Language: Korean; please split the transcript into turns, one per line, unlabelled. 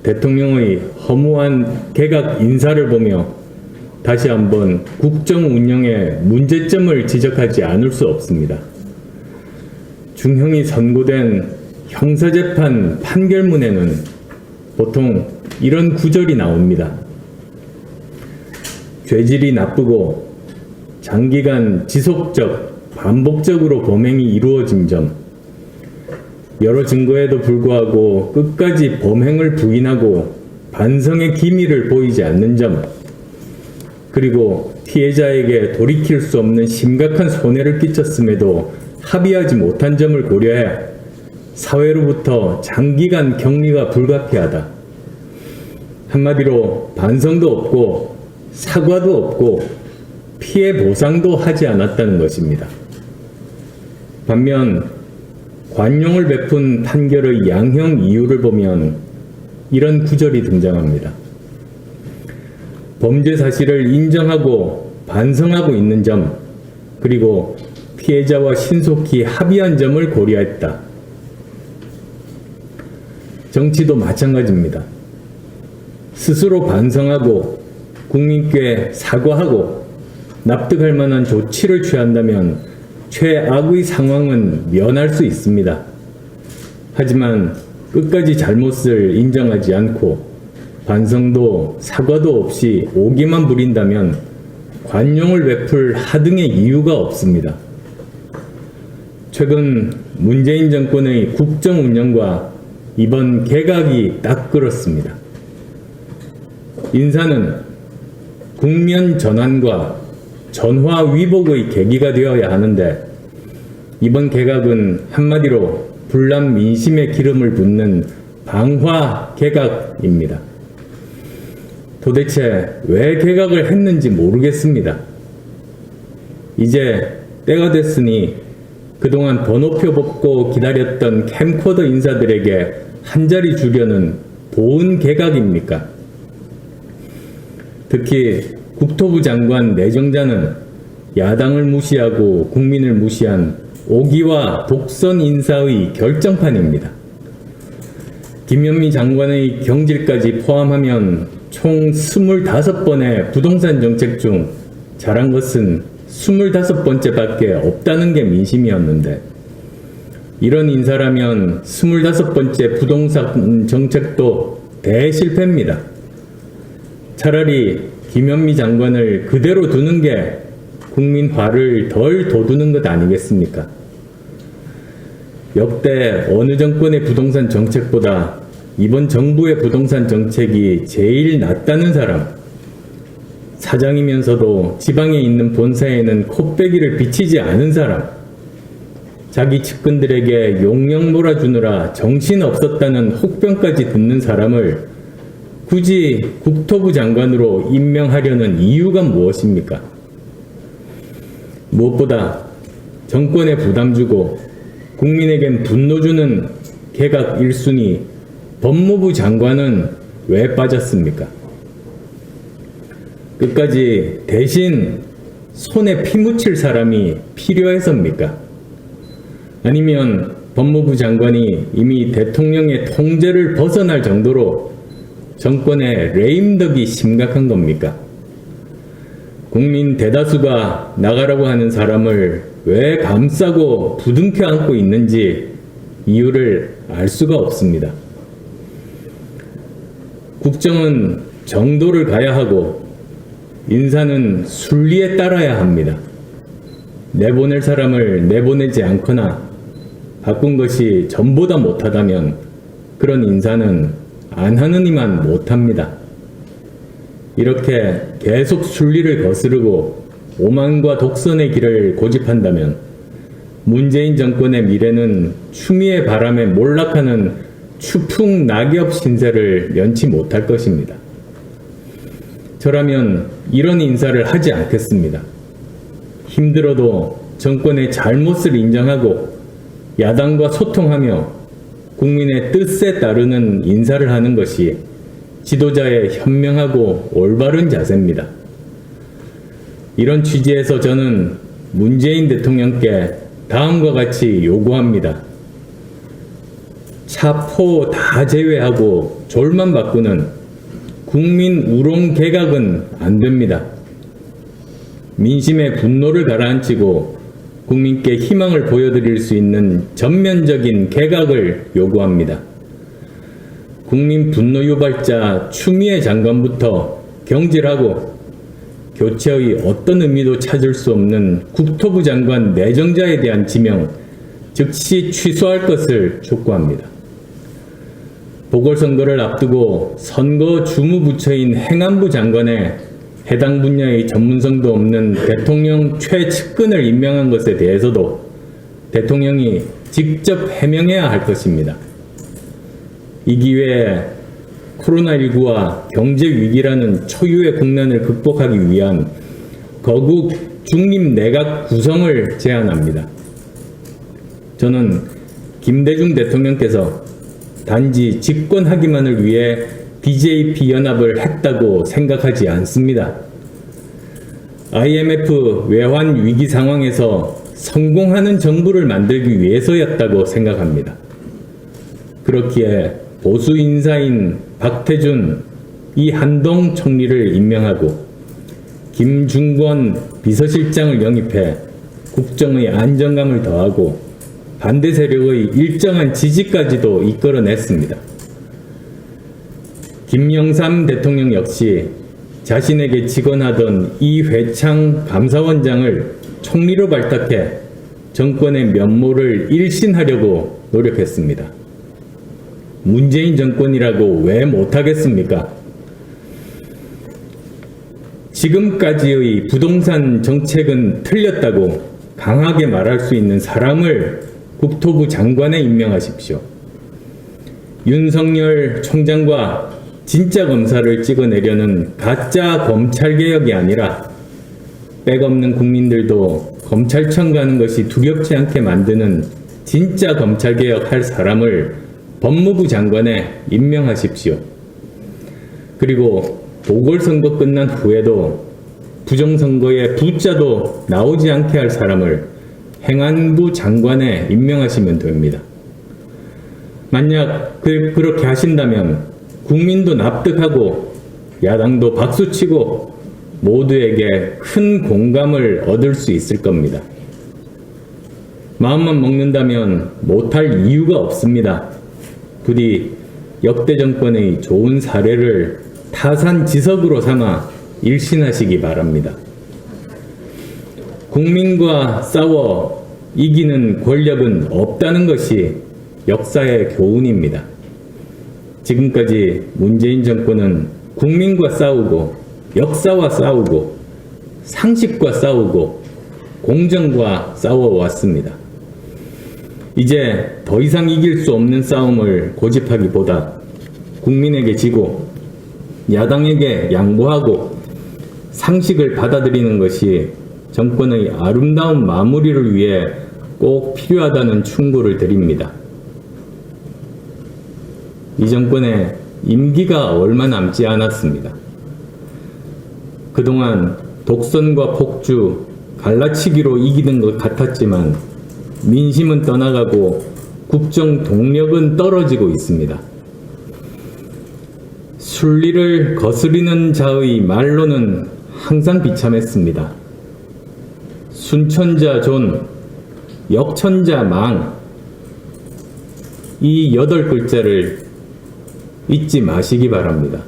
대통령의 허무한 개각 인사를 보며 다시 한번 국정 운영의 문제점을 지적하지 않을 수 없습니다. 중형이 선고된 형사재판 판결문에는 보통 이런 구절이 나옵니다. 죄질이 나쁘고 장기간 지속적, 반복적으로 범행이 이루어진 점, 여러 증거에도 불구하고 끝까지 범행을 부인하고 반성의 기미를 보이지 않는 점, 그리고 피해자에게 돌이킬 수 없는 심각한 손해를 끼쳤음에도 합의하지 못한 점을 고려해 사회로부터 장기간 격리가 불가피하다. 한마디로 반성도 없고 사과도 없고 피해 보상도 하지 않았다는 것입니다. 반면 관용을 베푼 판결의 양형 이유를 보면 이런 구절이 등장합니다. 범죄 사실을 인정하고 반성하고 있는 점, 그리고 피해자와 신속히 합의한 점을 고려했다. 정치도 마찬가지입니다. 스스로 반성하고 국민께 사과하고 납득할 만한 조치를 취한다면 최악의 상황은 면할 수 있습니다. 하지만 끝까지 잘못을 인정하지 않고 반성도 사과도 없이 오기만 부린다면 관용을 베풀 하등의 이유가 없습니다. 최근 문재인 정권의 국정 운영과 이번 개각이 딱 그렇습니다. 인사는 국면 전환과 전화 위복의 계기가 되어야 하는데 이번 개각은 한마디로 불난 민심의 기름을 붓는 방화 개각입니다. 도대체 왜 개각을 했는지 모르겠습니다. 이제 때가 됐으니 그동안 번호표 뽑고 기다렸던 캠코더 인사들에게 한 자리 주려는 보은 개각입니까? 특히 국토부 장관 내정자는 야당을 무시하고 국민을 무시한 오기와 독선 인사의 결정판입니다. 김현미 장관의 경질까지 포함하면 총 25번의 부동산 정책 중 잘한 것은 25번째밖에 없다는 게 민심이었는데 이런 인사라면 25번째 부동산 정책도 대실패입니다. 차라리 김현미 장관을 그대로 두는 게 국민 화를 덜 돋우는 것 아니겠습니까? 역대 어느 정권의 부동산 정책보다 이번 정부의 부동산 정책이 제일 낫다는 사람, 사장이면서도 지방에 있는 본사에는 콧배기를 비치지 않은 사람, 자기 측근들에게 용령 몰아주느라 정신없었다는 혹평까지 듣는 사람을 굳이 국토부 장관으로 임명하려는 이유가 무엇입니까? 무엇보다 정권에 부담 주고 국민에겐 분노 주는 개각 1순위 법무부 장관은 왜 빠졌습니까? 끝까지 대신 손에 피 묻힐 사람이 필요해서입니까? 아니면 법무부 장관이 이미 대통령의 통제를 벗어날 정도로 정권의 레임덕이 심각한 겁니까? 국민 대다수가 나가라고 하는 사람을 왜 감싸고 부둥켜 안고 있는지 이유를 알 수가 없습니다. 국정은 정도를 가야 하고 인사는 순리에 따라야 합니다. 내보낼 사람을 내보내지 않거나 바꾼 것이 전보다 못하다면 그런 인사는 안 하는 이만 못합니다. 이렇게 계속 순리를 거스르고 오만과 독선의 길을 고집한다면 문재인 정권의 미래는 추미애 바람에 몰락하는 추풍 낙엽 신세를 면치 못할 것입니다. 저라면 이런 인사를 하지 않겠습니다. 힘들어도 정권의 잘못을 인정하고 야당과 소통하며 국민의 뜻에 따르는 인사를 하는 것이 지도자의 현명하고 올바른 자세입니다. 이런 취지에서 저는 문재인 대통령께 다음과 같이 요구합니다. 사포 다 제외하고 졸만 바꾸는 국민 우롱 개각은 안 됩니다. 민심의 분노를 가라앉히고 국민께 희망을 보여드릴 수 있는 전면적인 개각을 요구합니다. 국민 분노 유발자 추미애 장관부터 경질하고 교체의 어떤 의미도 찾을 수 없는 국토부 장관 내정자에 대한 지명 즉시 취소할 것을 촉구합니다. 보궐선거를 앞두고 선거 주무부처인 행안부 장관에 해당 분야의 전문성도 없는 대통령 최측근을 임명한 것에 대해서도 대통령이 직접 해명해야 할 것입니다. 이 기회에 코로나19와 경제위기라는 초유의 국난을 극복하기 위한 거국 중립 내각 구성을 제안합니다. 저는 김대중 대통령께서 단지 집권하기만을 위해 BJP 연합을 했다고 생각하지 않습니다. IMF 외환 위기 상황에서 성공하는 정부를 만들기 위해서였다고 생각합니다. 그렇기에 보수 인사인 박태준, 이한동 총리를 임명하고 김중권 비서실장을 영입해 국정의 안정감을 더하고 반대 세력의 일정한 지지까지도 이끌어냈습니다. 김영삼 대통령 역시 자신에게 직언하던 이회창 감사원장을 총리로 발탁해 정권의 면모를 일신하려고 노력했습니다. 문재인 정권이라고 왜 못하겠습니까? 지금까지의 부동산 정책은 틀렸다고 강하게 말할 수 있는 사람을 국토부 장관에 임명하십시오. 윤석열 총장과 진짜 검사를 찍어내려는 가짜 검찰개혁이 아니라 백없는 국민들도 검찰청 가는 것이 두렵지 않게 만드는 진짜 검찰개혁 할 사람을 법무부 장관에 임명하십시오. 그리고 보궐선거 끝난 후에도 부정선거에 부자도 나오지 않게 할 사람을 행안부 장관에 임명하시면 됩니다. 만약 그렇게 하신다면 국민도 납득하고 야당도 박수치고 모두에게 큰 공감을 얻을 수 있을 겁니다. 마음만 먹는다면 못할 이유가 없습니다. 부디 역대 정권의 좋은 사례를 타산지석으로 삼아 일신하시기 바랍니다. 국민과 싸워 이기는 권력은 없다는 것이 역사의 교훈입니다. 지금까지 문재인 정권은 국민과 싸우고 역사와 싸우고 상식과 싸우고 공정과 싸워왔습니다. 이제 더 이상 이길 수 없는 싸움을 고집하기보다 국민에게 지고 야당에게 양보하고 상식을 받아들이는 것이 정권의 아름다운 마무리를 위해 꼭 필요하다는 충고를 드립니다. 이 정권의 임기가 얼마 남지 않았습니다. 그동안 독선과 폭주, 갈라치기로 이기는 것 같았지만 민심은 떠나가고 국정 동력은 떨어지고 있습니다. 순리를 거스리는 자의 말로는 항상 비참했습니다. 순천자 존, 역천자 망, 이 8글자를 잊지 마시기 바랍니다.